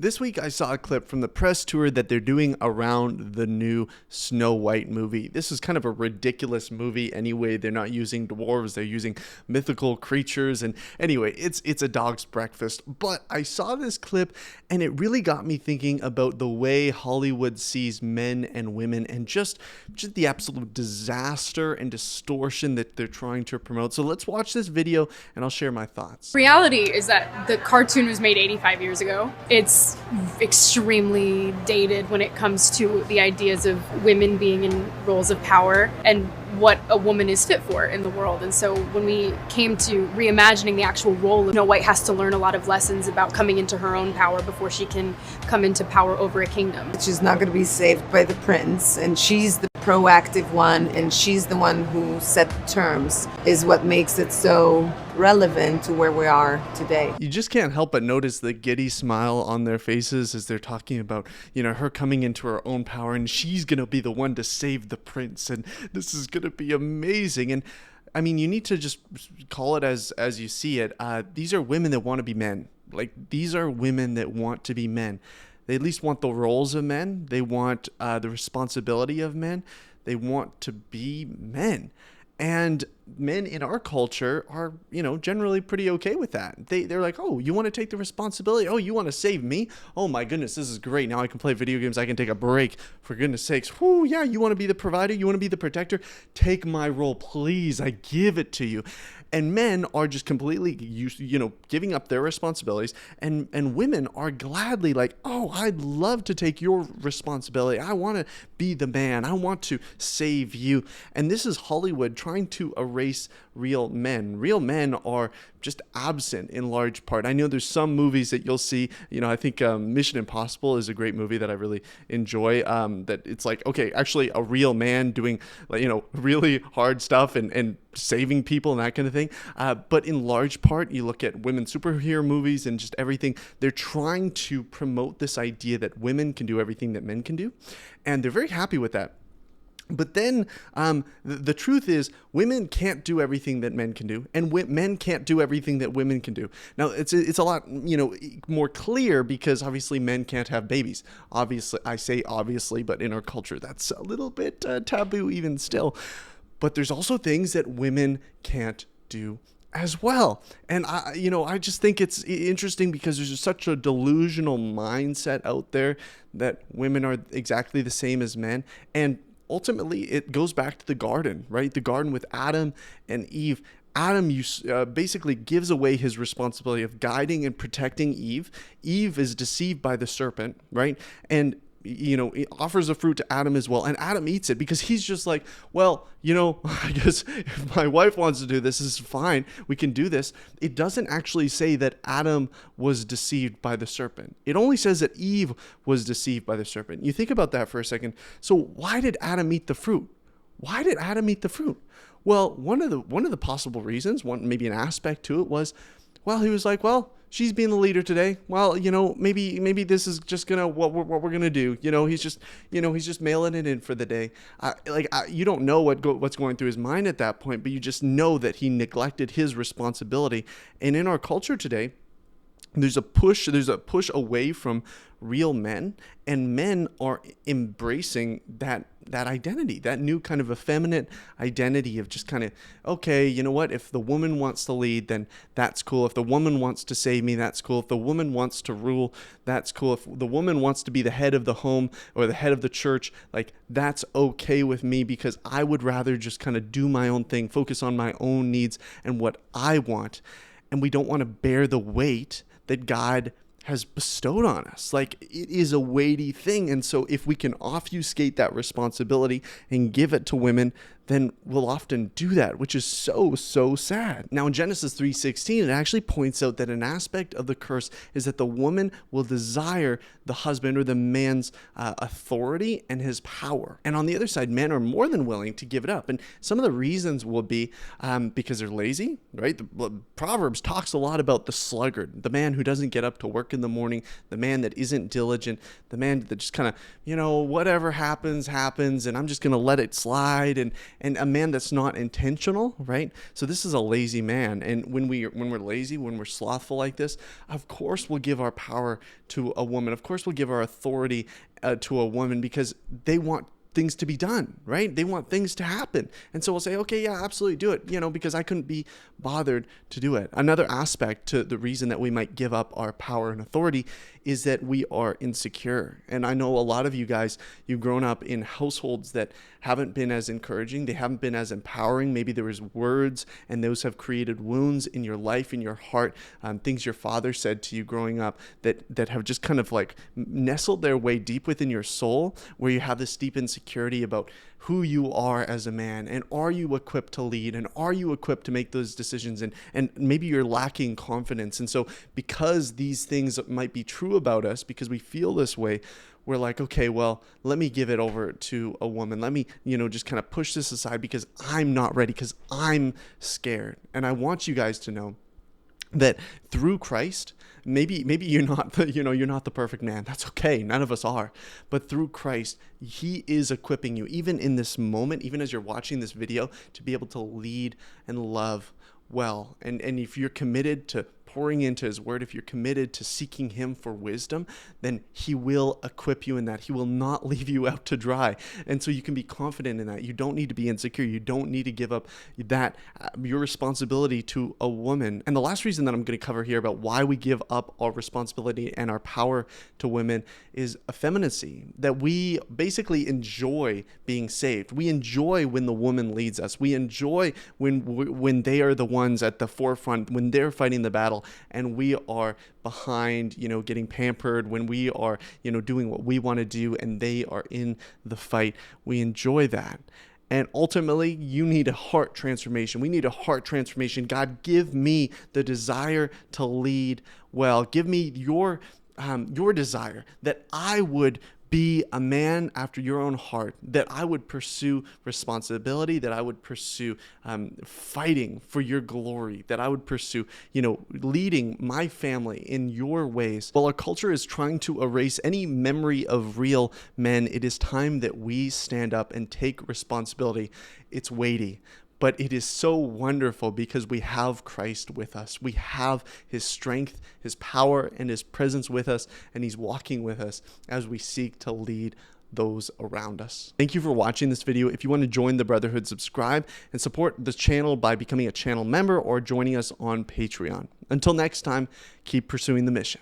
This week I saw a clip from the press tour that they're doing around the new Snow White movie. This is kind of a ridiculous movie anyway. They're not using dwarves, they're using mythical creatures, and anyway, it's a dog's breakfast. But I saw this clip and it really got me thinking about the way Hollywood sees men and women and just the absolute disaster and distortion that they're trying to promote. So let's watch this video and I'll share my thoughts. Reality is that the cartoon was made 85 years ago. It's extremely dated when it comes to the ideas of women being in roles of power and what a woman is fit for in the world. And so when we came to reimagining the actual role, Snow White has to learn a lot of lessons about coming into her own power before she can come into power over a kingdom. She's not going to be saved by the prince, and she's the proactive one, and she's the one who set the terms, is what makes it so relevant to where we are today. You just can't help but notice the giddy smile on their faces as they're talking about, her coming into her own power and she's going to be the one to save the prince and this is going to be amazing. And I mean, you need to just call it as you see it. These are women that want to be men. Like, these are women that want to be men. They at least want the roles of men. They want the responsibility of men. They want to be men. And men in our culture are, generally pretty okay with that. They're like, oh, you want to take the responsibility? Oh, you want to save me? Oh my goodness, this is great. Now I can play video games. I can take a break. For goodness sakes. Whoo, yeah, you want to be the provider? You want to be the protector? Take my role, please. I give it to you. And men are just completely giving up their responsibilities. And women are gladly like, oh, I'd love to take your responsibility. I want to be the man. I want to save you. And this is Hollywood trying to erase real men. Real men are just absent in large part. I know there's some movies that you'll see, I think Mission Impossible is a great movie that I really enjoy, that it's like, okay, actually a real man doing, really hard stuff and saving people and that kind of thing. But in large part, you look at women superhero movies and just everything, they're trying to promote this idea that women can do everything that men can do. And they're very happy with that. But then the truth is women can't do everything that men can do, and men can't do everything that women can do. Now, it's a lot, more clear because obviously men can't have babies. Obviously, I say obviously, but in our culture, that's a little bit taboo even still. But there's also things that women can't do as well. And I just think it's interesting because there's just such a delusional mindset out there that women are exactly the same as men. And ultimately, it goes back to the garden, right? The garden with Adam and Eve. Adam basically gives away his responsibility of guiding and protecting Eve. Eve is deceived by the serpent, right? And he offers a fruit to Adam as well. And Adam eats it because he's just like, well, I guess if my wife wants to do this is fine. We can do this. It doesn't actually say that Adam was deceived by the serpent. It only says that Eve was deceived by the serpent. You think about that for a second. So why did Adam eat the fruit? Why did Adam eat the fruit? Well, one of the possible reasons, maybe an aspect to it was, well, he was like, well, she's being the leader today. Well, maybe this is just what we're gonna do. He's just mailing it in for the day. You don't know what's going through his mind at that point, but you just know that he neglected his responsibility. And in our culture today, there's a push away from real men, and men are embracing that identity, that new kind of effeminate identity of just kind of, okay, you know what, if the woman wants to lead, then that's cool. If the woman wants to save me, that's cool. If the woman wants to rule, that's cool. If the woman wants to be the head of the home or the head of the church, like, that's okay with me because I would rather just kind of do my own thing, focus on my own needs and what I want. And we don't want to bear the weight that God has bestowed on us. Like, it is a weighty thing. And so if we can obfuscate that responsibility and give it to women, then we'll often do that, which is so, so sad. Now in Genesis 3:16, it actually points out that an aspect of the curse is that the woman will desire the husband or the man's authority and his power. And on the other side, men are more than willing to give it up. And some of the reasons will be because they're lazy, right? The Proverbs talks a lot about the sluggard, the man who doesn't get up to work in the morning, the man that isn't diligent, the man that just kind of, whatever happens, and I'm just going to let it slide. and a man that's not intentional, right? So this is a lazy man. And when we're lazy, when we're slothful like this, of course we'll give our power to a woman. Of course we'll give our authority to a woman, because they want things to be done, right? They want things to happen. And so we'll say, okay, yeah, absolutely do it, because I couldn't be bothered to do it. Another aspect to the reason that we might give up our power and authority is that we are insecure. And I know a lot of you guys, you've grown up in households that haven't been as encouraging. They haven't been as empowering. Maybe there was words, and those have created wounds in your life, in your heart, things your father said to you growing up that have just kind of like nestled their way deep within your soul, where you have this deep insecurity about who you are as a man, and are you equipped to lead, and are you equipped to make those decisions, and maybe you're lacking confidence. And so because these things might be true about us, because we feel this way, we're like, okay, well, let me give it over to a woman. Let me, just kind of push this aside because I'm not ready, because I'm scared. And I want you guys to know that through Christ, maybe you're not you're not the perfect man. That's okay. None of us are. But through Christ, he is equipping you, even in this moment, even as you're watching this video, to be able to lead and love well. And if you're committed to pouring into his word, if you're committed to seeking him for wisdom, then he will equip you in that. He will not leave you out to dry. And so you can be confident in that. You don't need to be insecure. You don't need to give up that your responsibility to a woman. And the last reason that I'm going to cover here about why we give up our responsibility and our power to women is effeminacy, that we basically enjoy being saved. We enjoy when the woman leads us. We enjoy when they are the ones at the forefront, when they're fighting the battle, and we are behind, getting pampered, when we are, doing what we want to do and they are in the fight. We enjoy that. And ultimately, you need a heart transformation. We need a heart transformation. God, give me the desire to lead well. Give me your desire that I would be a man after your own heart, that I would pursue responsibility, that I would pursue fighting for your glory, that I would pursue, leading my family in your ways. While our culture is trying to erase any memory of real men, it is time that we stand up and take responsibility. It's weighty, but it is so wonderful because we have Christ with us. We have his strength, his power, and his presence with us, and he's walking with us as we seek to lead those around us. Thank you for watching this video. If you want to join the Brotherhood, subscribe and support the channel by becoming a channel member or joining us on Patreon. Until next time, keep pursuing the mission.